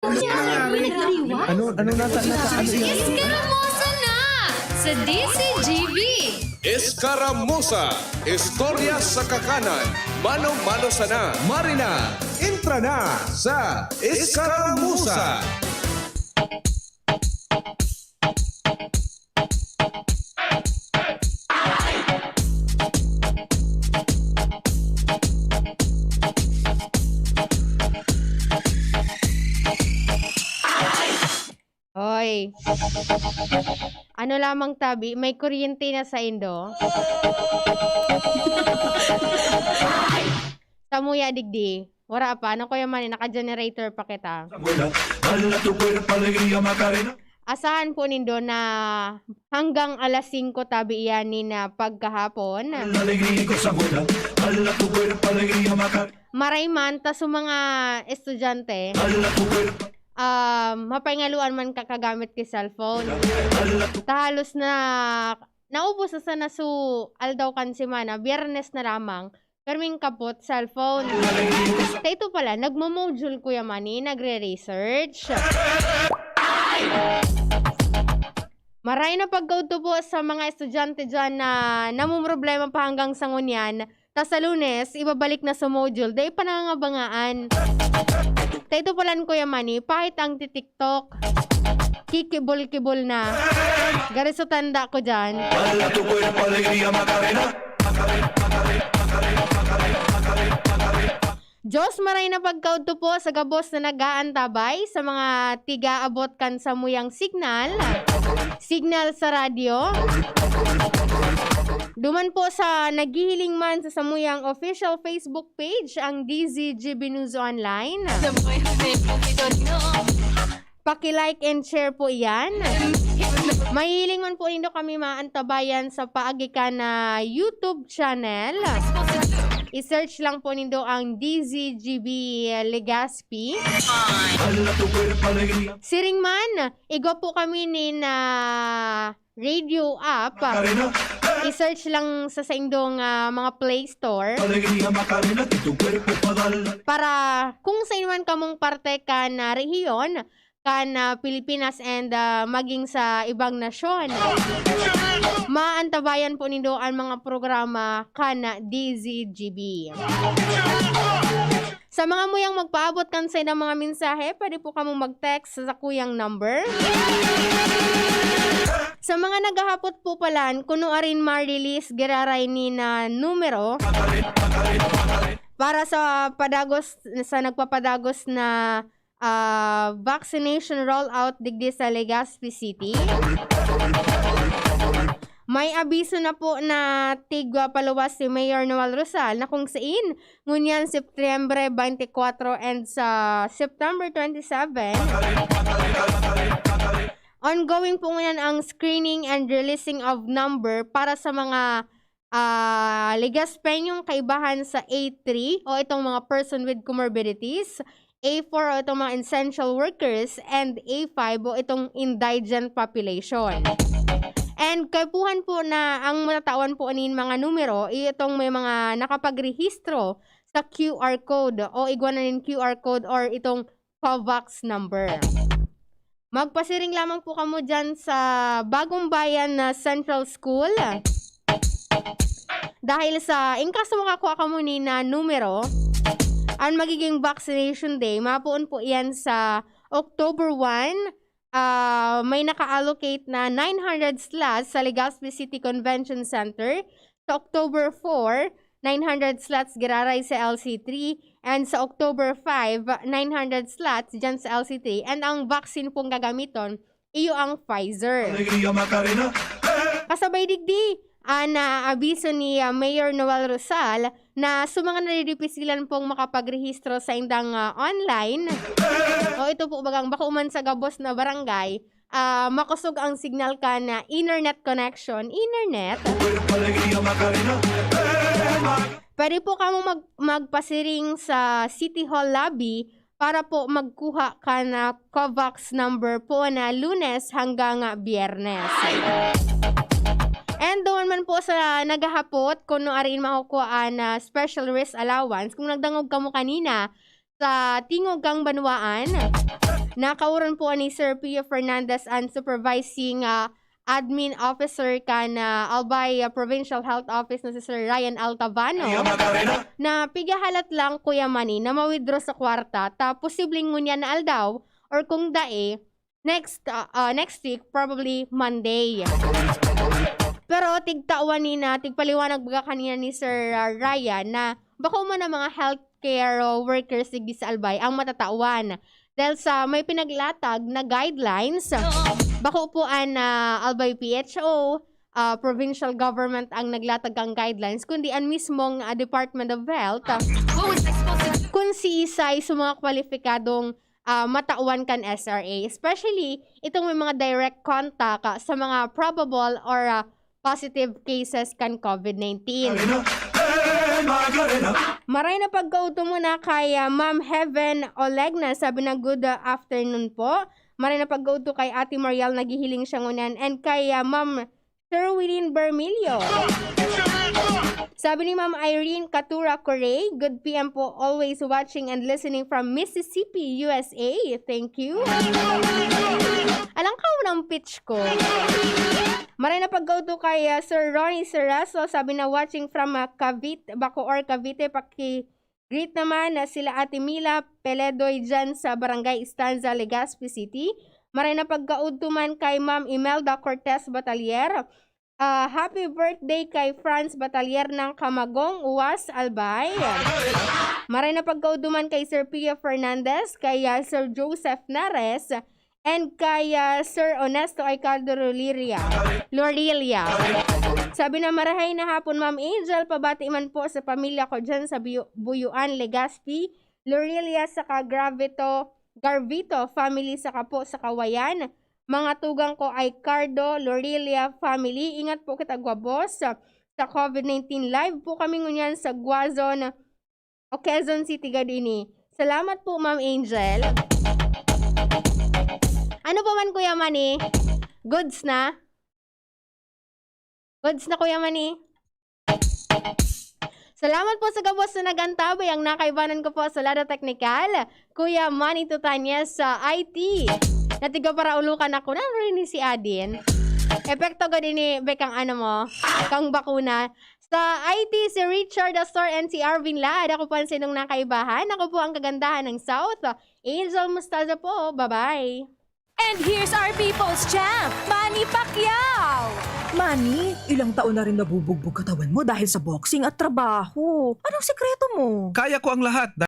Ano nasa ano yan? Iskaramosa na sa DCGV. Escaramuza, istorya sa kakanan, mano-mano sana. Marina, intra na sa Escaramuza. Hoy. Ano lamang tabi, may kuryente na sa Indo. Samuya digdi. Wala pa, ano kuya man, naka-generator pa kita. Asahan po nindo na hanggang alas 5 tabi iyan ni na pagkahapon. Marayman, ta sa mga estudyante, mapaingaluan man kakagamit ki cellphone. Halos na naubos sa sana su aldaw kan semana, Biyernes na lamang. Karming kapot cellphone. Ito pala, nagmo-module kuya mani, nagre-research. Maray na pagkauto po sa mga estudyante dyan na namumroblema pa hanggang sa ngunyan. Tas sa Lunes, ibabalik na sa module. Dahil panangabangaan. Ito pala kuya mani, pahit ang TikTok. Kikibol-kibol na. Gariso tanda ko dyan. Diyos maray na pagkauto po sa gabos na nag-aantabay sa mga tiga-abot kan sa muyang signal. Signal sa radyo. Duman po sa naghihiling man sa samuyang official Facebook page ang DZGB News Online. Paki-like and share po yan. Mahiling man po nindo kami maantabayan sa paagikan na YouTube channel. I-search lang po nindo ang DZGB Legazpi. Siring man, igo po kami ni na radio app. I-search lang sa indong mga Play Store. Para kung sa inuman kamong parte ka na rehiyon, kan Pilipinas and maging sa ibang nasyon. Maantabayan po nindo ang mga programa kana DZGB. Sa mga muyang magpaabot kan sa ng mga mensahe, pwede po kamong mag-text sa kuyang number. Sa mga naghahapot po palan, kuno arin ma-release giraray ni na numero para sa padagos, sa nagpapadagos na vaccination rollout digdi sa Legazpi City. May abiso na po na tigwa paluwas si Mayor Noel Rosal na kung saan ngunyan September 24 and sa September 27 ongoing po ngunyan ang screening and releasing of number para sa mga Legazpeñong kaibahan sa A3 o itong mga person with comorbidities, A4 o itong mga essential workers, and A5 o itong indigent population. And kaipuhan po na ang matatawan po anin mga numero, itong may mga nakapagrehistro sa QR code o igwanan QR code or itong COVAX number. Magpasiring lamang po kamo dyan sa Bagong Bayan na Central School. Dahil sa ingkas mo makakuha kamo ni na numero, ang magiging vaccination day, mapuon po yan sa October 1. May naka-allocate na 900 slots sa Legazpi City Convention Center. Sa October 4, 900 slots giraray sa LC3. And sa October 5, 900 slots dyan sa LC3. And ang vaccine pong gagamiton, iyo ang Pfizer. Kasabay digdi, na abiso ni Mayor Noel Rosal na sa mga nariripisilan pong makapagrehistro sa indang online o ito po bagang baka uman sa gabos na barangay, makusog ang signal ka na internet connection, pwede po kamo magpasiring sa City Hall lobby para po magkuha ka na COVAX number po na Lunes hanggang Biyernes. And doon man po sa naghahapot, kung no arin makukuha na special risk allowance, kung nagdangog ka mo kanina sa tingog kang banwaan, Nakauran po ni Sir Pio Fernandez ang supervising admin officer kan Albay Provincial Health Office na si Sir Ryan Altavano na pigahalat lang Kuya Manny na ma-withdraw sa kwarta ta posibleng ngunya na aldaw or kung dae next week, probably Monday. Pero tigtawan ni na tigpaliwanag baga kanina ni Sir Ryan na bako man ang mga healthcare workers sigdi sa Albay ang matatawan dahil sa may pinaglatag na guidelines bako po an Albay PHO provincial government ang naglatag ang guidelines kundi ang mismong Department of Health kung si isay sa mga kwalipikadong matauan kan SRA, especially itong may mga direct contact sa mga probable or positive cases kan COVID-19. Maray na pagkauto muna kay Ma'am Heaven Olegna, sabi na good afternoon po. Maray na pagkauto kay Ate Mariel, naghihiling siya ngunan, and kay Ma'am Sherwin Bermilio. Sabi ni Ma'am Irene Katura Corey, good PM po, always watching and listening from Mississippi, USA. Thank you. Alang ka ng pitch ko. Maray na pag-go to kay Sir Ronnie Seraso, sabi na watching from Cavite, Bacoor, Cavite, paki-greet naman sila Ate Mila Peledoy dyan sa Barangay Estanza, Legazpi City. Maray na pag-go to man kay Ma'am Imelda Cortez Batalier. Happy birthday kay Franz Batalier ng Camagong, Uwas, Albay. Maray na pagkauduman kay Sir Pia Fernandez, kay Sir Joseph Nares, and kay Sir Honesto Aicardo Lorilia. Sabi na marahay na hapon, Ma'am Angel, pabati man po sa pamilya ko dyan sa Buyuan, Legazpi, Lorilia, saka Garvito family, saka po sa Kawayan. Mga tugang ko ay Cardo, Lorilia family. Ingat po kita boss sa COVID-19. Live po kami ngunyan sa Guazon, Quezon City, Gadini. Salamat po, Ma'am Angel. Ano po man, Kuya Manny? Goods na? Goods na, Kuya Manny? Salamat po sa gabos na nagantabay. Ang nakaibanan ko po sa Lado Technical, Kuya Manny Tutanyas sa IT. Natiga para ulukan ako na rin si Adin. Epekto ko din ni Bekang ano mo, kang bakuna. Sa IT, si Richard Astor and si Arvin Laad. Ako po ang sinong nakaibahan. Ako po ang kagandahan ng South. Angel Mustaza po. Bye-bye. And here's our people's champ, Manny Pacquiao! Manny, ilang taon na rin nabubugbog katawan mo dahil sa boxing at trabaho. Anong sikreto mo? Kaya ko ang lahat